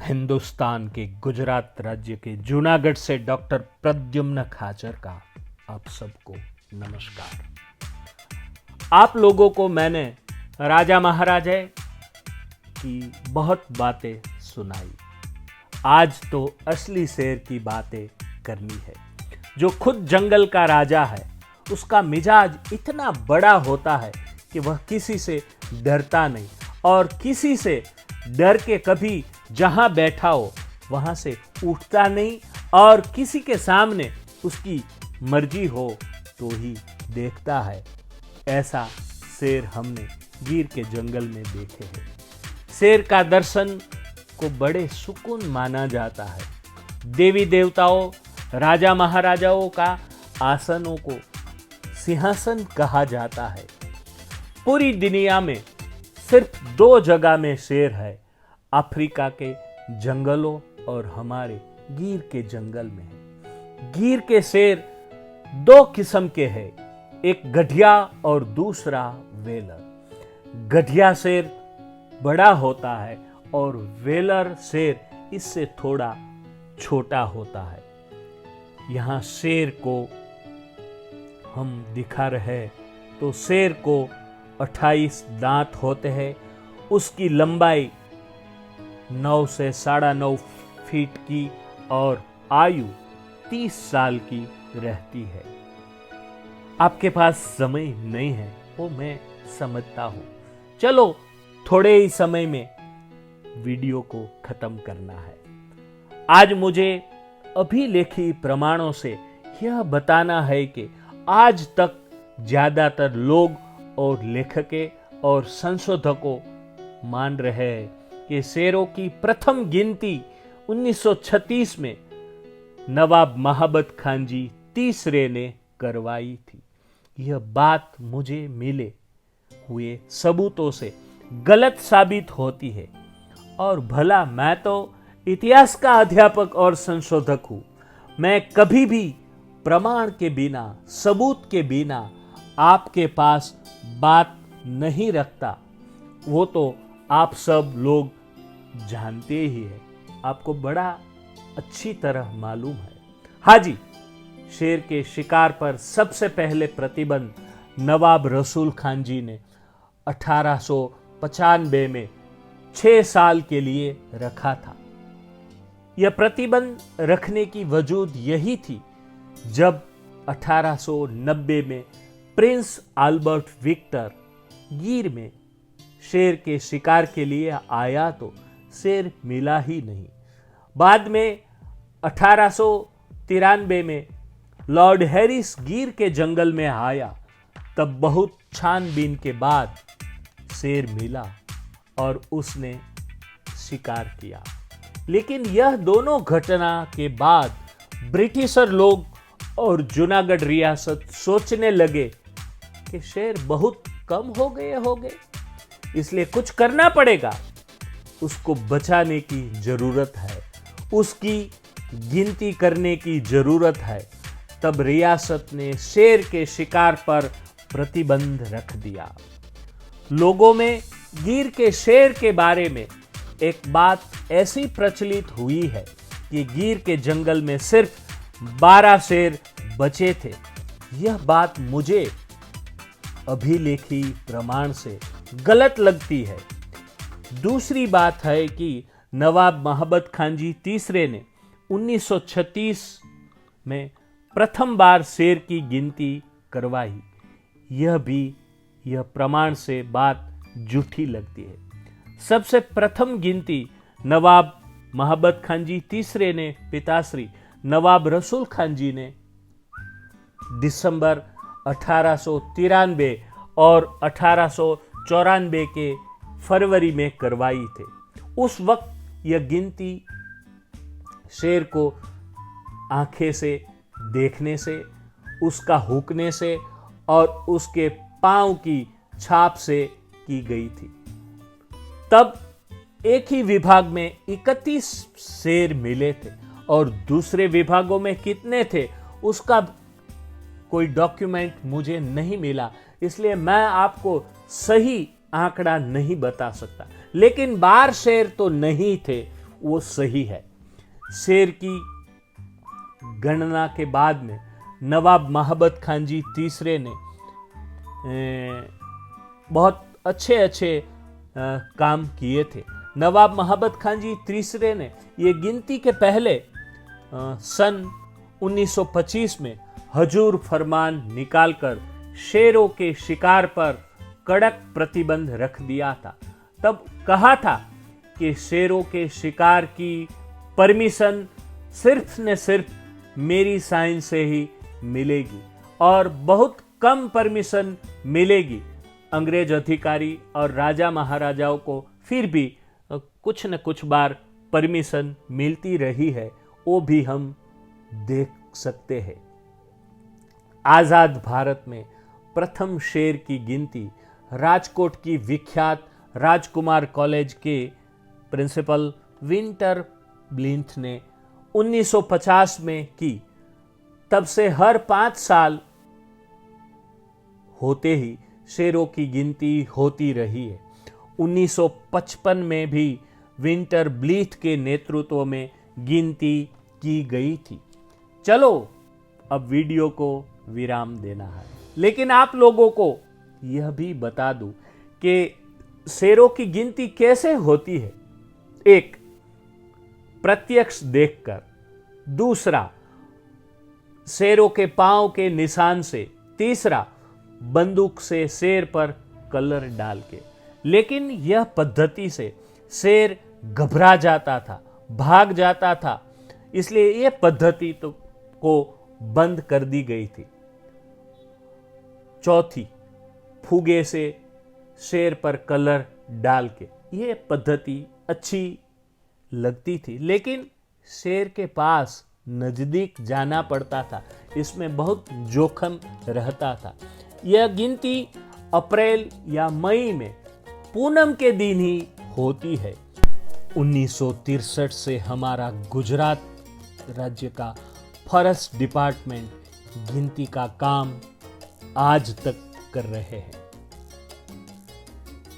हिंदुस्तान के गुजरात राज्य के जूनागढ़ से डॉक्टर प्रद्युम्न खाचर का आप सबको नमस्कार। आप लोगों को मैंने राजा महाराजा की बहुत बातें सुनाई। आज तो असली शेर की बातें करनी है। जो खुद जंगल का राजा है, उसका मिजाज इतना बड़ा होता है कि वह किसी से डरता नहीं और किसी से डर के कभी जहां बैठा हो वहां से उठता नहीं और किसी के सामने उसकी मर्जी हो तो ही देखता है। ऐसा शेर हमने गिर के जंगल में देखे हैं। शेर का दर्शन को बड़े सुकून माना जाता है। देवी देवताओं, राजा महाराजाओं का आसनों को सिंहासन कहा जाता है। पूरी दुनिया में सिर्फ 2 जगह में शेर है, अफ्रीका के जंगलों और हमारे गिर के जंगल में है। गिर के शेर 2 किस्म के हैं, एक गधिया और दूसरा वेलर। गधिया शेर बड़ा होता है और वेलर शेर इससे थोड़ा छोटा होता है। यहाँ शेर को हम दिखा रहे तो शेर को 28 दांत होते हैं। उसकी लंबाई 9 से 9.5 फीट की और आयु 30 साल की रहती है। आपके पास समय नहीं है, वो मैं समझता हूं। चलो थोड़े ही समय में वीडियो को खत्म करना है। आज मुझे अभिलेखी प्रमाणों से यह बताना है कि आज तक ज्यादातर लोग और लेखकों और संशोधकों मान रहे हैं कि शेरों की प्रथम गिनती 1936 में नवाब महाबत खान जी तीसरे ने करवाई थी। यह बात मुझे मिले हुए सबूतों से गलत साबित होती है। और भला मैं तो इतिहास का अध्यापक और संशोधक हूं। मैं कभी भी प्रमाण के बिना, सबूत के बिना आपके पास बात नहीं रखता। वो तो आप सब लोग जानते ही हैं, आपको बड़ा अच्छी तरह मालूम है। हाँ जी, शेर के शिकार पर सबसे पहले प्रतिबंध नवाब रसूल खान जी ने 1895 में 6 साल के लिए रखा था। यह प्रतिबंध रखने की वजूद यही थी, जब 1890 में प्रिंस अल्बर्ट विक्टर गिर में शेर के शिकार के लिए आया तो शेर मिला ही नहीं। बाद में 1893 में लॉर्ड हैरिस गिर के जंगल में आया, तब बहुत छानबीन के बाद शेर मिला और उसने शिकार किया। लेकिन यह दोनों घटना के बाद ब्रिटिशर लोग और जूनागढ़ रियासत सोचने लगे कि शेर बहुत कम हो गए, इसलिए कुछ करना पड़ेगा। उसको बचाने की जरूरत है, उसकी गिनती करने की जरूरत है। तब रियासत ने शेर के शिकार पर प्रतिबंध रख दिया। लोगों में गिर के शेर के बारे में एक बात ऐसी प्रचलित हुई है कि गिर के जंगल में सिर्फ 12 शेर बचे थे। यह बात मुझे अभिलेखी प्रमाण से गलत लगती है। दूसरी बात है कि नवाब महाबत खान जी तीसरे ने 1936 में प्रथम बार शेर की गिनती करवाई। यह प्रमाण से बात झूठी लगती है। सबसे प्रथम गिनती नवाब महाबत खान जी तीसरे ने पिताश्री नवाब रसूल खान जी ने दिसंबर 1893 और 1894 के फरवरी में करवाई थे। उस वक्त यह गिनती शेर को आंखें से देखने से, उसका हुकने से और उसके पांव की छाप से की गई थी। तब एक ही विभाग में 31 शेर मिले थे और दूसरे विभागों में कितने थे उसका कोई डॉक्यूमेंट मुझे नहीं मिला, इसलिए मैं आपको सही आंकड़ा नहीं बता सकता। लेकिन 12 शेर तो नहीं थे, वो सही है। शेर की गणना के बाद में नवाब महाबत खान जी तीसरे ने बहुत अच्छे अच्छे काम किए थे। नवाब महाबत खान जी तीसरे ने ये गिनती के पहले सन 1925 में हजूर फरमान निकालकर शेरों के शिकार पर कड़क प्रतिबंध रख दिया था। तब कहा था कि शेरों के शिकार की परमिशन सिर्फ न सिर्फ मेरी साइन से ही मिलेगी और बहुत कम परमिशन मिलेगी। अंग्रेज अधिकारी और राजा महाराजाओं को फिर भी कुछ न कुछ बार परमिशन मिलती रही है, वो भी हम देख सकते हैं। आजाद भारत में प्रथम शेर की गिनती राजकोट की विख्यात राजकुमार कॉलेज के प्रिंसिपल विंटर ब्लिंथ ने 1950 में की। तब से हर 5 साल होते ही शेरों की गिनती होती रही है। 1955 में भी विंटर ब्लीथ के नेतृत्व में गिनती की गई थी। चलो अब वीडियो को विराम देना है, लेकिन आप लोगों को यह भी बता दूं कि शेरों की गिनती कैसे होती है। एक, प्रत्यक्ष देखकर। दूसरा, शेरों के पांव के निशान से। तीसरा, बंदूक से शेर पर कलर डाल के। लेकिन यह पद्धति से शेर घबरा जाता था, भाग जाता था, इसलिए यह पद्धति को बंद कर दी गई थी। चौथी, फुगे से शेर पर कलर डाल के। यह पद्धति अच्छी लगती थी, लेकिन शेर के पास नजदीक जाना पड़ता था, इसमें बहुत जोखिम रहता था। यह गिनती अप्रैल या मई में पूनम के दिन ही होती है। 1963 से हमारा गुजरात राज्य का फॉरेस्ट डिपार्टमेंट गिनती का काम आज तक कर रहे हैं।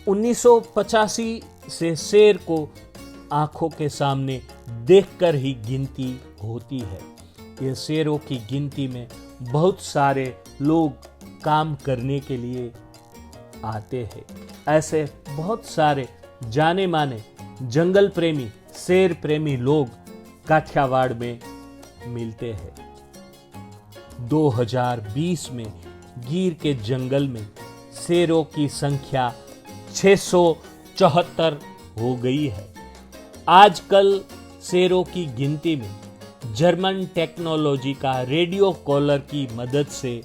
1985 से शेर को आंखों के सामने देखकर ही गिनती होती है। ये शेरों की गिनती में बहुत सारे लोग काम करने के लिए आते हैं। ऐसे बहुत सारे जाने माने जंगल प्रेमी, शेर प्रेमी लोग काठियावाड़ में मिलते हैं। 2020 में गिर के जंगल में शेरों की संख्या 674 हो गई है। आजकल शेरों की गिनती में जर्मन टेक्नोलॉजी का रेडियो कॉलर की मदद से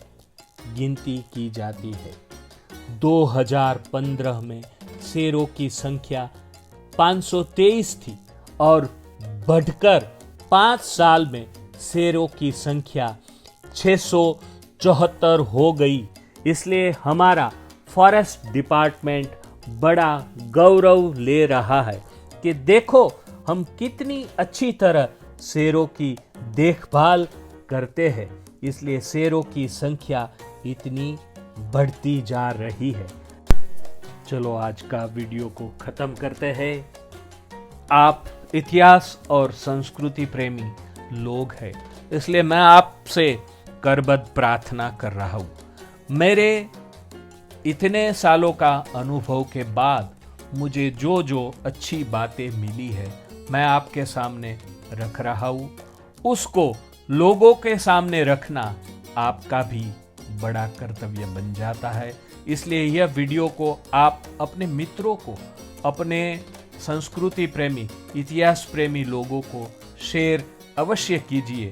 गिनती की जाती है। 2015 में शेरों की संख्या 523 थी और बढ़कर 5 साल में शेरों की संख्या 674 हो गई। इसलिए हमारा फॉरेस्ट डिपार्टमेंट बड़ा गौरव ले रहा है कि देखो हम कितनी अच्छी तरह शेरों की देखभाल करते हैं। इसलिए शेरों की संख्या इतनी बढ़ती जा रही है। चलो आज का वीडियो को खत्म करते हैं। आप इतिहास और संस्कृति प्रेमी लोग हैं, इसलिए मैं आपसे करबद्ध प्रार्थना कर रहा हूँ। मेरे इतने सालों का अनुभव के बाद मुझे जो जो अच्छी बातें मिली है मैं आपके सामने रख रहा हूँ। उसको लोगों के सामने रखना आपका भी बड़ा कर्तव्य बन जाता है। इसलिए यह वीडियो को आप अपने मित्रों को, अपने संस्कृति प्रेमी, इतिहास प्रेमी लोगों को शेयर अवश्य कीजिए